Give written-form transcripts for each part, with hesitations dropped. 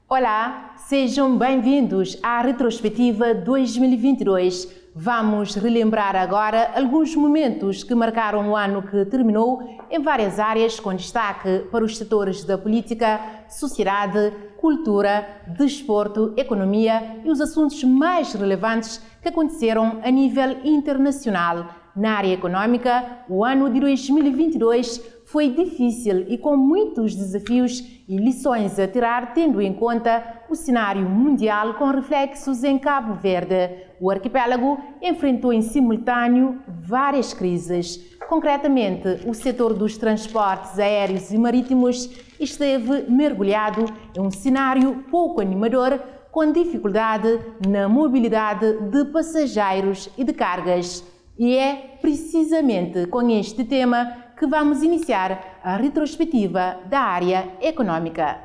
Olá, sejam bem-vindos à retrospectiva 2022. Vamos relembrar agora alguns momentos que marcaram o ano que terminou em várias áreas, com destaque para os setores da política, sociedade, cultura, desporto, economia e os assuntos mais relevantes que aconteceram a nível internacional. Na área econômica, o ano de 2022 foi difícil e com muitos desafios e lições a tirar, tendo em conta o cenário mundial com reflexos em Cabo Verde. O arquipélago enfrentou em simultâneo várias crises. Concretamente, o setor dos transportes aéreos e marítimos esteve mergulhado em um cenário pouco animador, com dificuldade na mobilidade de passageiros e de cargas. E é precisamente com este tema que vamos iniciar a retrospectiva da área econômica.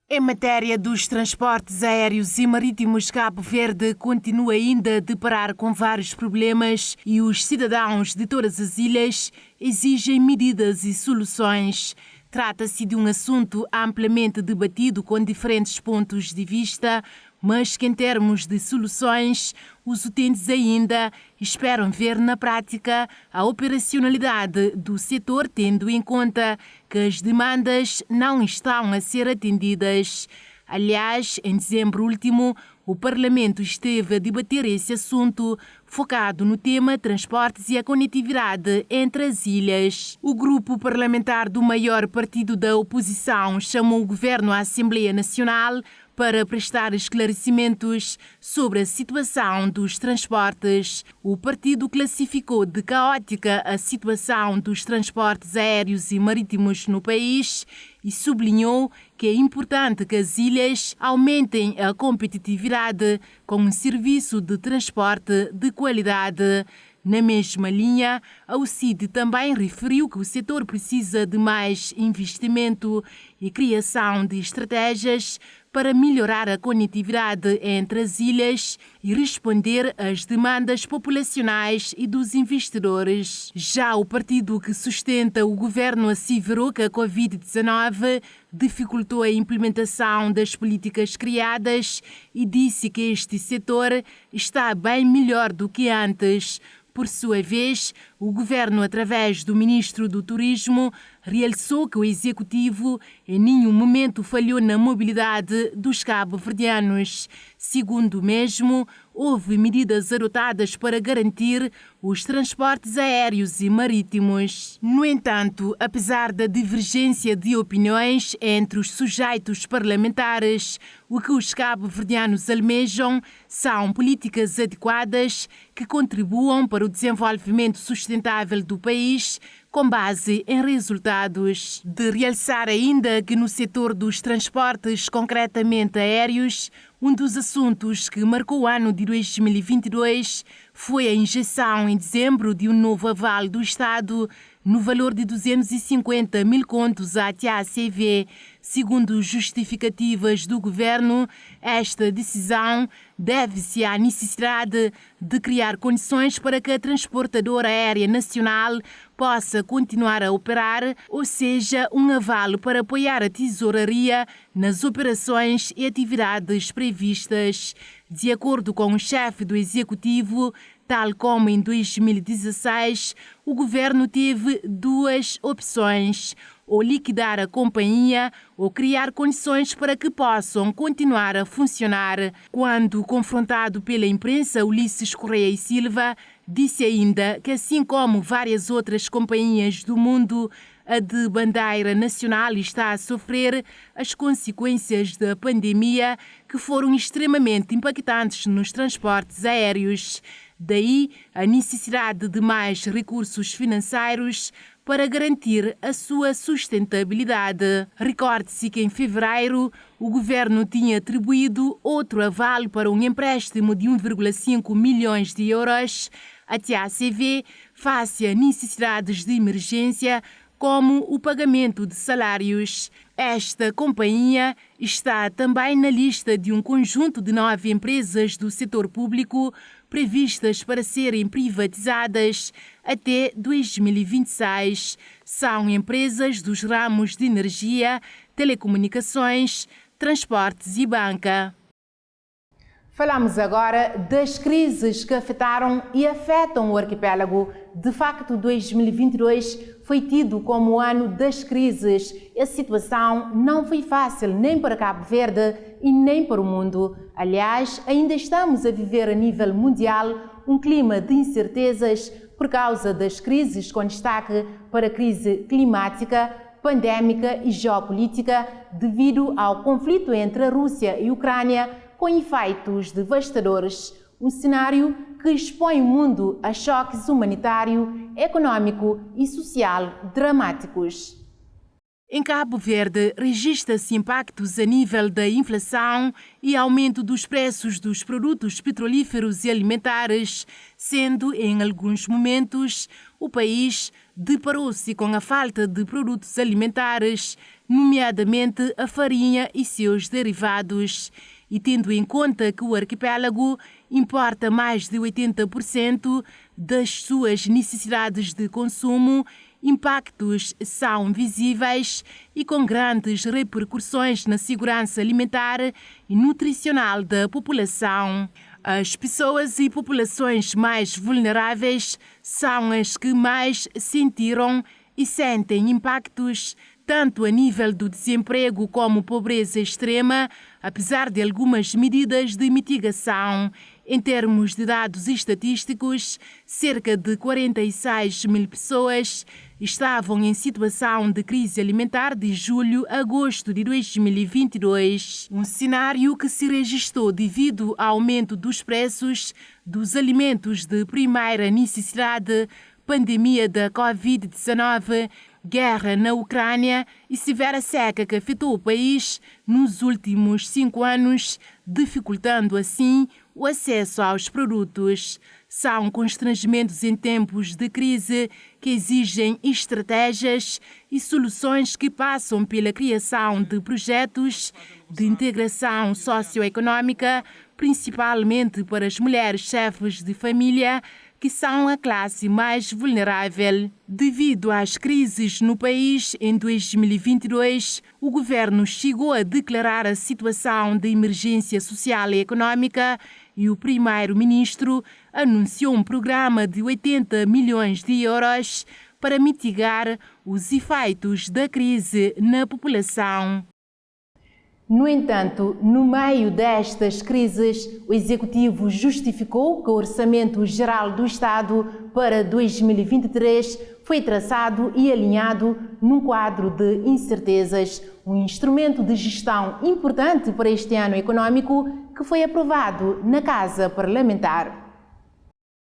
Em matéria dos transportes aéreos e marítimos, Cabo Verde continua ainda a deparar com vários problemas e os cidadãos de todas as ilhas exigem medidas e soluções. Trata-se de um assunto amplamente debatido com diferentes pontos de vista, mas que em termos de soluções, os utentes ainda esperam ver na prática a operacionalidade do setor, tendo em conta que as demandas não estão a ser atendidas. Aliás, em dezembro último, o Parlamento esteve a debater esse assunto, focado no tema transportes e a conectividade entre as ilhas. O grupo parlamentar do maior partido da oposição chamou o governo à Assembleia Nacional para prestar esclarecimentos sobre a situação dos transportes. O partido classificou de caótica a situação dos transportes aéreos e marítimos no país e sublinhou que é importante que as ilhas aumentem a competitividade com um serviço de transporte de qualidade. Na mesma linha, a UCID também referiu que o setor precisa de mais investimento e criação de estratégias para melhorar a conectividade entre as ilhas e responder às demandas populacionais e dos investidores. Já o partido que sustenta o governo asseverou que a Covid-19 dificultou a implementação das políticas criadas e disse que este setor está bem melhor do que antes. Por sua vez, o governo, através do ministro do Turismo, realçou que o executivo em nenhum momento falhou na mobilidade dos cabo-verdianos. Segundo o mesmo, houve medidas adotadas para garantir os transportes aéreos e marítimos. No entanto, apesar da divergência de opiniões entre os sujeitos parlamentares, o que os cabo-verdianos almejam são políticas adequadas que contribuam para o desenvolvimento sustentável do país, com base em resultados. De realçar ainda que no setor dos transportes, concretamente aéreos, um dos assuntos que marcou o ano de 2022 foi a injeção em dezembro de um novo aval do Estado no valor de 250 mil contos à TACV. Segundo justificativas do governo, esta decisão deve-se à necessidade de criar condições para que a transportadora aérea nacional possa continuar a operar, ou seja, um aval para apoiar a tesouraria nas operações e atividades previstas. De acordo com o chefe do Executivo, tal como em 2016, o governo teve duas opções: ou liquidar a companhia ou criar condições para que possam continuar a funcionar. Quando confrontado pela imprensa, Ulisses Correia e Silva disse ainda que, assim como várias outras companhias do mundo, a de bandeira nacional está a sofrer as consequências da pandemia, que foram extremamente impactantes nos transportes aéreos. Daí a necessidade de mais recursos financeiros para garantir a sua sustentabilidade. Recorde-se que em fevereiro o governo tinha atribuído outro aval para um empréstimo de 1,5 milhões de euros à TACV face a necessidades de emergência, como o pagamento de salários. Esta companhia está também na lista de um conjunto de 9 empresas do setor público previstas para serem privatizadas até 2026. São empresas dos ramos de energia, telecomunicações, transportes e banca. Falamos agora das crises que afetaram e afetam o arquipélago. De facto, 2022 foi tido como o ano das crises. A situação não foi fácil nem para Cabo Verde e nem para o mundo. Aliás, ainda estamos a viver a nível mundial um clima de incertezas por causa das crises, com destaque para a crise climática, pandémica e geopolítica, devido ao conflito entre a Rússia e a Ucrânia, com efeitos devastadores, um cenário que expõe o mundo a choques humanitário, econômico e social dramáticos. Em Cabo Verde, registra-se impactos a nível da inflação e aumento dos preços dos produtos petrolíferos e alimentares, sendo, em alguns momentos, o país deparou-se com a falta de produtos alimentares, nomeadamente a farinha e seus derivados. E tendo em conta que o arquipélago importa mais de 80% das suas necessidades de consumo, impactos são visíveis e com grandes repercussões na segurança alimentar e nutricional da população. As pessoas e populações mais vulneráveis são as que mais sentiram e sentem impactos tanto a nível do desemprego como pobreza extrema, apesar de algumas medidas de mitigação. Em termos de dados estatísticos, cerca de 46 mil pessoas estavam em situação de crise alimentar de julho a agosto de 2022. Um cenário que se registrou devido ao aumento dos preços dos alimentos de primeira necessidade, pandemia da Covid-19, guerra na Ucrânia e severa seca que afetou o país nos últimos 5 anos, dificultando assim o acesso aos produtos. São constrangimentos em tempos de crise que exigem estratégias e soluções que passam pela criação de projetos de integração socioeconômica, principalmente para as mulheres chefes de família, que são a classe mais vulnerável. Devido às crises no país, em 2022, o governo chegou a declarar a situação de emergência social e econômica e o primeiro-ministro anunciou um programa de 80 milhões de euros para mitigar os efeitos da crise na população. No entanto, no meio destas crises, o Executivo justificou que o Orçamento Geral do Estado para 2023 foi traçado e alinhado num quadro de incertezas, um instrumento de gestão importante para este ano econômico que foi aprovado na Casa Parlamentar.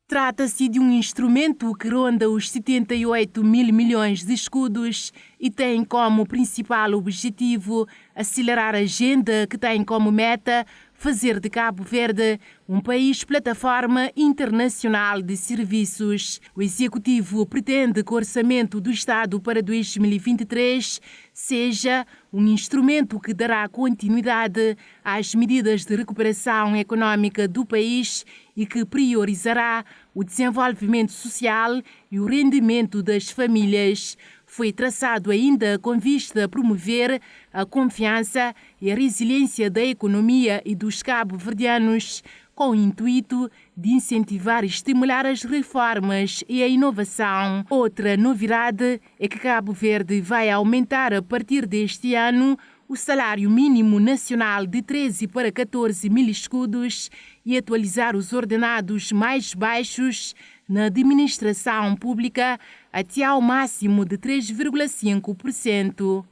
Trata-se de um instrumento que ronda os 78 mil milhões de escudos e tem como principal objetivo acelerar a agenda que tem como meta fazer de Cabo Verde um país plataforma internacional de serviços. O Executivo pretende que o Orçamento do Estado para 2023 seja um instrumento que dará continuidade às medidas de recuperação econômica do país e que priorizará o desenvolvimento social e o rendimento das famílias. Foi traçado ainda com vista a promover a confiança e a resiliência da economia e dos cabo-verdianos, com o intuito de incentivar e estimular as reformas e a inovação. Outra novidade é que Cabo Verde vai aumentar a partir deste ano o salário mínimo nacional de 13 para 14 mil escudos e atualizar os ordenados mais baixos na administração pública até ao máximo de 3,5%.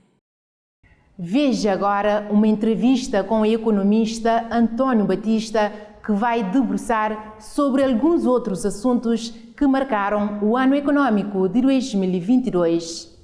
Veja agora uma entrevista com o economista António Batista, que vai debruçar sobre alguns outros assuntos que marcaram o ano econômico de 2022.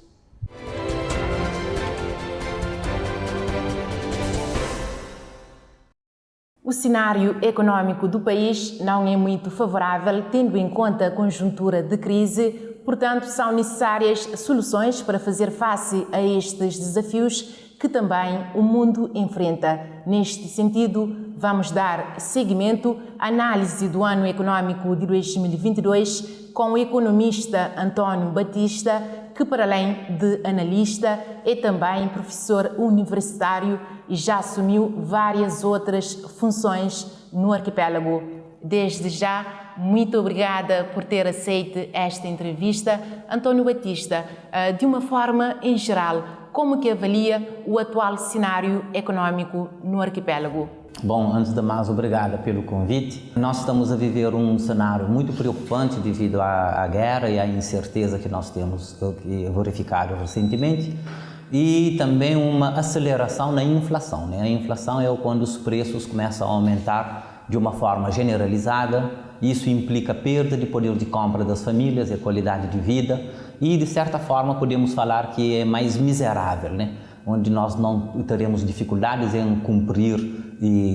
O cenário econômico do país não é muito favorável, tendo em conta a conjuntura de crise. Portanto, são necessárias soluções para fazer face a estes desafios que também o mundo enfrenta. Neste sentido, vamos dar seguimento à análise do ano econômico de 2022 com o economista António Batista, que, para além de analista, é também professor universitário e já assumiu várias outras funções no arquipélago. Desde já, muito obrigada por ter aceito esta entrevista. António Batista, de uma forma em geral, como que avalia o atual cenário econômico no arquipélago? Bom, antes de mais, obrigada pelo convite. Nós estamos a viver um cenário muito preocupante devido à guerra e à incerteza que nós temos verificado recentemente e também uma aceleração na inflação. A inflação é quando os preços começam a aumentar de uma forma generalizada. Isso implica perda de poder de compra das famílias e qualidade de vida e, de certa forma, podemos falar que é mais miserável, onde nós não teremos dificuldades em cumprir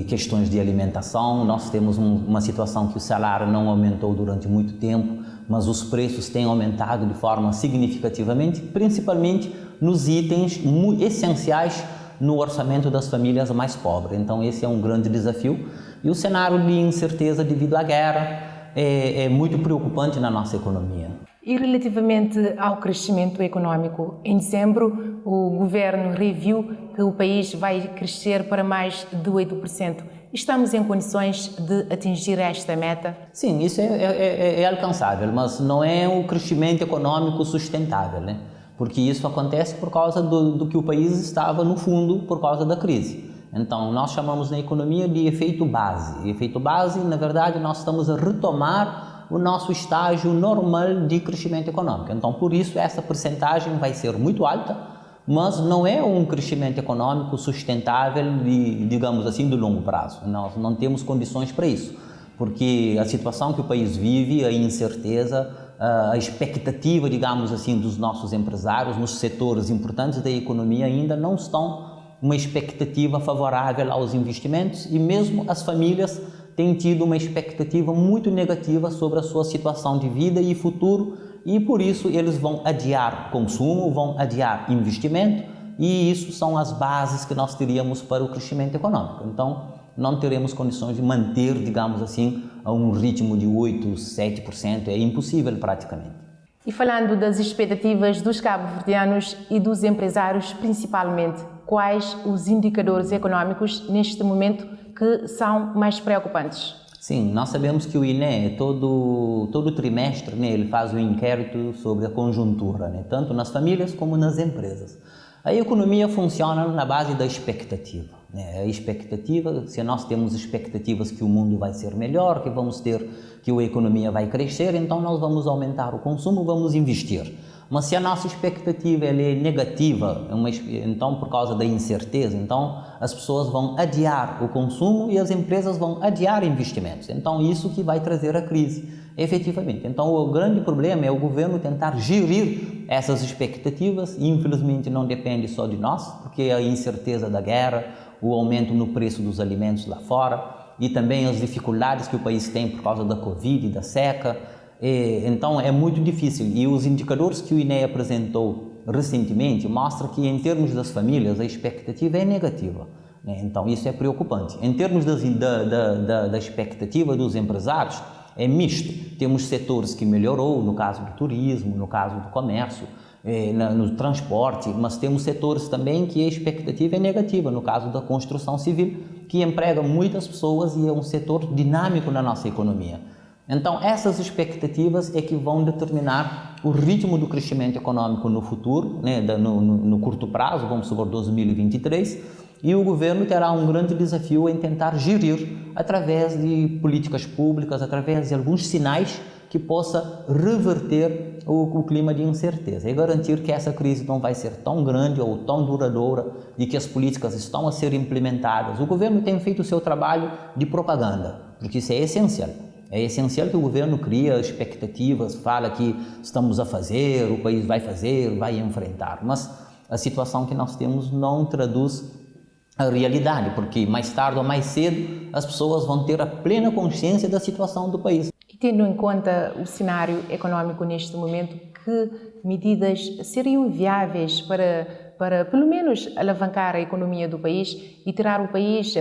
questões de alimentação. Nós temos uma situação que o salário não aumentou durante muito tempo, mas os preços têm aumentado de forma significativamente, principalmente nos itens essenciais no orçamento das famílias mais pobres. Então esse é um grande desafio e o cenário de incerteza devido à guerra é muito preocupante na nossa economia. E relativamente ao crescimento econômico, em dezembro o governo reviu que o país vai crescer para mais de 8%. Estamos em condições de atingir esta meta? Sim, isso é alcançável, mas não é um crescimento econômico sustentável, porque isso acontece por causa do que o país estava no fundo por causa da crise. Então, nós chamamos na economia de efeito base. E efeito base, na verdade, nós estamos a retomar o nosso estágio normal de crescimento econômico. Então, por isso, essa percentagem vai ser muito alta, mas não é um crescimento econômico sustentável, digamos assim, de longo prazo. Nós não temos condições para isso, porque a situação que o país vive, a incerteza, a expectativa, digamos assim, dos nossos empresários nos setores importantes da economia ainda não estão uma expectativa favorável aos investimentos e mesmo as famílias têm tido uma expectativa muito negativa sobre a sua situação de vida e futuro e por isso eles vão adiar consumo, vão adiar investimento e isso são as bases que nós teríamos para o crescimento econômico. Então não teremos condições de manter, digamos assim, a um ritmo de 8%, 7%, é impossível praticamente. E falando das expectativas dos cabo-verdianos e dos empresários principalmente, quais os indicadores econômicos neste momento que são mais preocupantes? Sim, nós sabemos que o INE, todo trimestre, ele faz um inquérito sobre a conjuntura, tanto nas famílias como nas empresas. A economia funciona na base da expectativa. A expectativa, se nós temos expectativas que o mundo vai ser melhor, que a economia vai crescer, então nós vamos aumentar o consumo, vamos investir. Mas se a nossa expectativa é negativa, então por causa da incerteza, então as pessoas vão adiar o consumo e as empresas vão adiar investimentos. Então isso que vai trazer a crise, efetivamente. Então o grande problema é o governo tentar gerir essas expectativas e infelizmente não depende só de nós, porque a incerteza da guerra, o aumento no preço dos alimentos lá fora e também as dificuldades que o país tem por causa da Covid e da seca. Então é muito difícil e os indicadores que o INE apresentou recentemente mostram que em termos das famílias a expectativa é negativa, então isso é preocupante. Em termos da expectativa dos empresários é misto, temos setores que melhorou, no caso do turismo, no caso do comércio, no transporte, mas temos setores também que a expectativa é negativa, no caso da construção civil, que emprega muitas pessoas e é um setor dinâmico na nossa economia. Então, essas expectativas é que vão determinar o ritmo do crescimento econômico no futuro, no curto prazo, vamos supor 2023, e o governo terá um grande desafio em tentar gerir através de políticas públicas, através de alguns sinais que possa reverter o clima de incerteza e garantir que essa crise não vai ser tão grande ou tão duradoura e que as políticas estão a ser implementadas. O governo tem feito o seu trabalho de propaganda, porque isso é essencial. É essencial que o governo crie expectativas, fala que estamos a fazer, o país vai fazer, vai enfrentar, mas a situação que nós temos não traduz a realidade, porque mais tarde ou mais cedo as pessoas vão ter a plena consciência da situação do país. E tendo em conta o cenário econômico neste momento, que medidas seriam viáveis para pelo menos alavancar a economia do país e tirar o país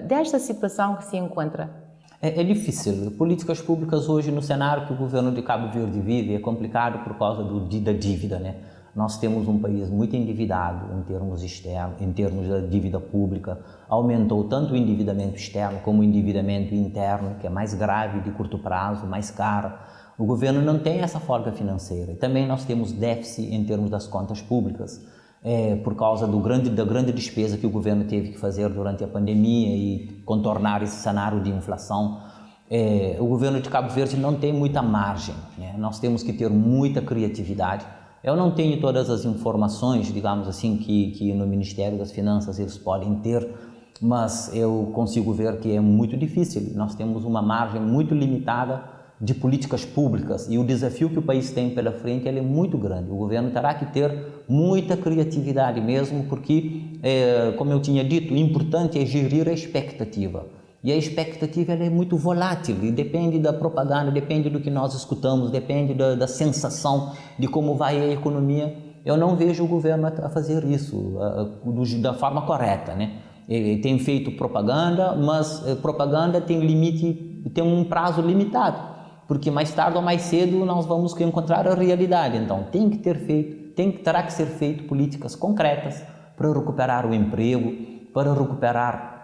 desta situação que se encontra? É difícil. Políticas públicas hoje no cenário que o governo de Cabo Verde vive é complicado por causa da dívida, Nós temos um país muito endividado em termos externos, em termos da dívida pública. Aumentou tanto o endividamento externo como o endividamento interno, que é mais grave, de curto prazo, mais caro. O governo não tem essa folga financeira. E também nós temos déficit em termos das contas públicas, por causa da grande despesa que o governo teve que fazer durante a pandemia e contornar esse cenário de inflação. O governo de Cabo Verde não tem muita margem, né? Nós temos que ter muita criatividade. Eu não tenho todas as informações, digamos assim, que no Ministério das Finanças eles podem ter, mas eu consigo ver que é muito difícil. Nós temos uma margem muito limitada de políticas públicas e o desafio que o país tem pela frente ele é muito grande. O governo terá que ter muita criatividade mesmo, porque, como eu tinha dito, o importante é gerir a expectativa. E a expectativa ela é muito volátil e depende da propaganda, depende do que nós escutamos, depende da sensação de como vai a economia. Eu não vejo o governo a fazer isso da forma correta, né? Ele tem feito propaganda, mas propaganda tem limite, tem um prazo limitado, porque mais tarde ou mais cedo nós vamos encontrar a realidade. Então terá que ser feito políticas concretas para recuperar o emprego, para recuperar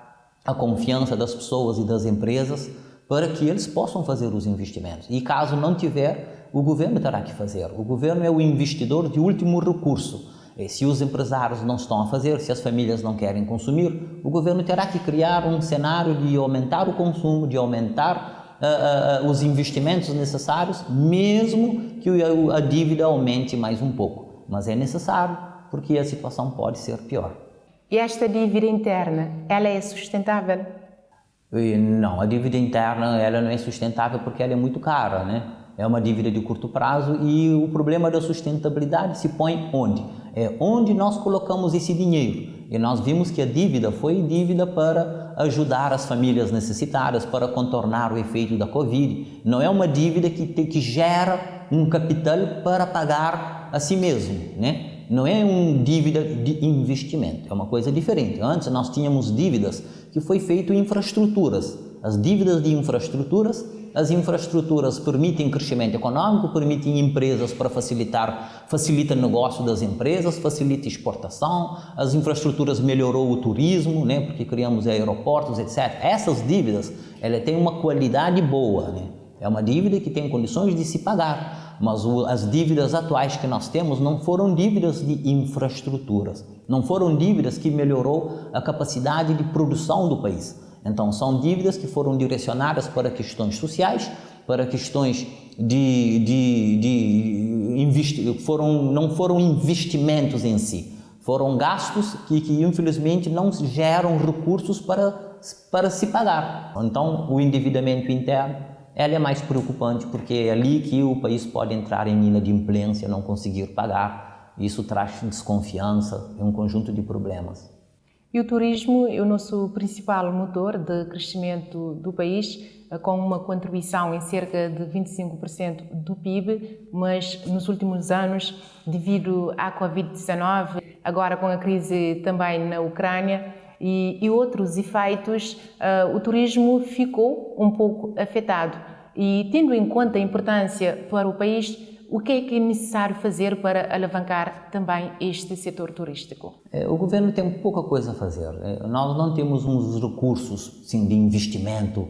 a confiança das pessoas e das empresas, para que eles possam fazer os investimentos. E caso não tiver, o governo terá que fazer. O governo é o investidor de último recurso. E se os empresários não estão a fazer, se as famílias não querem consumir, o governo terá que criar um cenário de aumentar o consumo, de aumentar os investimentos necessários, mesmo que a dívida aumente mais um pouco. Mas é necessário, porque a situação pode ser pior. E esta dívida interna, ela é sustentável? Não, a dívida interna ela não é sustentável porque ela é muito cara, né? É uma dívida de curto prazo e o problema da sustentabilidade se põe onde? É onde nós colocamos esse dinheiro. E nós vimos que a dívida foi dívida para ajudar as famílias necessitadas, para contornar o efeito da Covid. Não é uma dívida que gera um capital para pagar a si mesmo, né? Não é uma dívida de investimento, é uma coisa diferente. Antes nós tínhamos dívidas que foi feito em infraestruturas. As dívidas de infraestruturas, as infraestruturas permitem crescimento econômico, permitem empresas para facilita o negócio das empresas, facilita a exportação, as infraestruturas melhorou o turismo, né, porque criamos aeroportos, etc. Essas dívidas, ela tem uma qualidade boa, né? É uma dívida que tem condições de se pagar. Mas as dívidas atuais que nós temos não foram dívidas de infraestruturas, não foram dívidas que melhorou a capacidade de produção do país. Então são dívidas que foram direcionadas para questões sociais, para questões não foram investimentos em si, foram gastos que infelizmente não geram recursos para se pagar. Então o endividamento interno ela é mais preocupante porque é ali que o país pode entrar em inadimplência, não conseguir pagar. Isso traz desconfiança e um conjunto de problemas. E o turismo é o nosso principal motor de crescimento do país, com uma contribuição em cerca de 25% do PIB, mas nos últimos anos, devido à Covid-19, agora com a crise também na Ucrânia, e outros efeitos, o turismo ficou um pouco afetado. E tendo em conta a importância para o país, o que é necessário fazer para alavancar também este setor turístico? O governo tem pouca coisa a fazer. Nós não temos uns recursos sim, de investimento.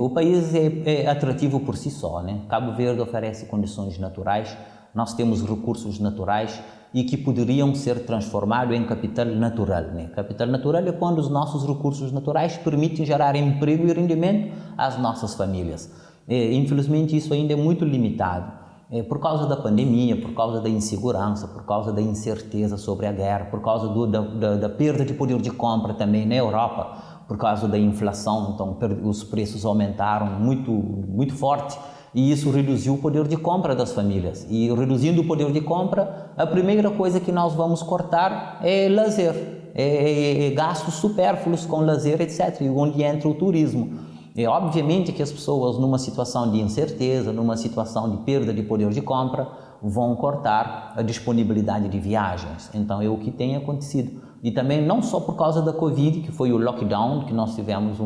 O país é atrativo por si só, né? Cabo Verde oferece condições naturais, nós temos recursos naturais e que poderiam ser transformados em capital natural, né? Capital natural é quando os nossos recursos naturais permitem gerar emprego e rendimento às nossas famílias. Infelizmente isso ainda é muito limitado. Por causa da pandemia, por causa da insegurança, por causa da incerteza sobre a guerra, por causa da perda de poder de compra também na Europa, por causa da inflação, então os preços aumentaram muito forte e isso reduziu o poder de compra das famílias. E reduzindo o poder de compra, a primeira coisa que nós vamos cortar é lazer, gastos supérfluos com lazer, etc., onde entra o turismo. É obviamente que as pessoas numa situação de incerteza, numa situação de perda de poder de compra, vão cortar a disponibilidade de viagens. Então é o que tem acontecido. E também não só por causa da Covid, que foi o lockdown, que nós tivemos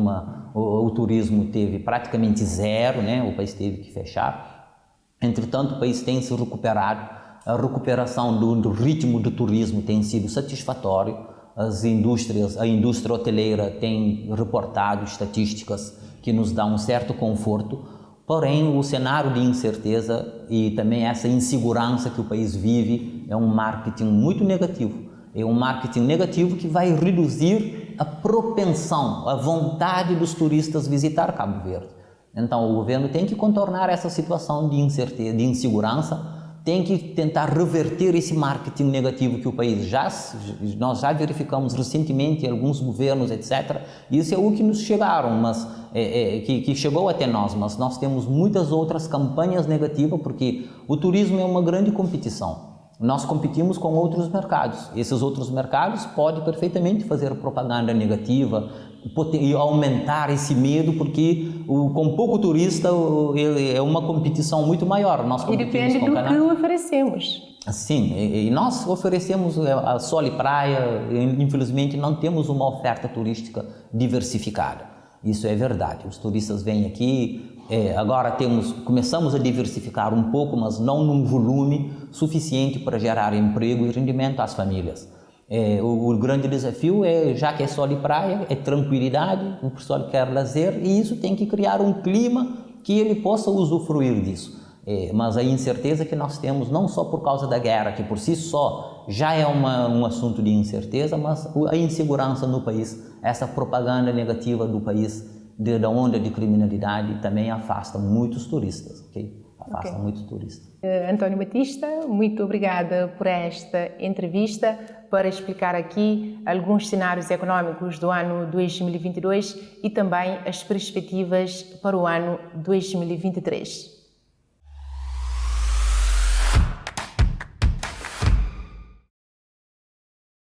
o turismo teve praticamente zero, né? O país teve que fechar. Entretanto, o país tem se recuperado A recuperação do ritmo do turismo tem sido satisfatório. A indústria hoteleira tem reportado estatísticas que nos dão um certo conforto, porém o cenário de incerteza e também essa insegurança que o país vive é um marketing muito negativo. É um marketing negativo que vai reduzir a propensão, a vontade dos turistas visitar Cabo Verde. Então o governo tem que contornar essa situação de incerteza, de insegurança, tem que tentar reverter esse marketing negativo que o país nós já verificamos recentemente em alguns governos, etc. Isso é o que nos chegaram, mas que chegou até nós, mas nós temos muitas outras campanhas negativas porque o turismo é uma grande competição. Nós competimos com outros mercados. Esses outros mercados podem perfeitamente fazer propaganda negativa e aumentar esse medo, porque com pouco turista é uma competição muito maior. Nós competimos e depende do que oferecemos. Sim, e nós oferecemos a sol e praia, infelizmente não temos uma oferta turística diversificada. Isso é verdade. Os turistas vêm aqui, agora começamos a diversificar um pouco, mas não num volume suficiente para gerar emprego e rendimento às famílias. O grande desafio já que é sol e praia, é tranquilidade, o pessoal quer lazer e isso tem que criar um clima que ele possa usufruir disso. Mas a incerteza que nós temos, não só por causa da guerra, que por si só já é um assunto de incerteza, mas a insegurança no país, essa propaganda negativa do país, da onda de criminalidade, também afasta muitos turistas, ok? Afasta muitos turistas. António Batista, muito obrigada por esta entrevista, para explicar aqui alguns cenários econômicos do ano 2022 e também as perspectivas para o ano 2023.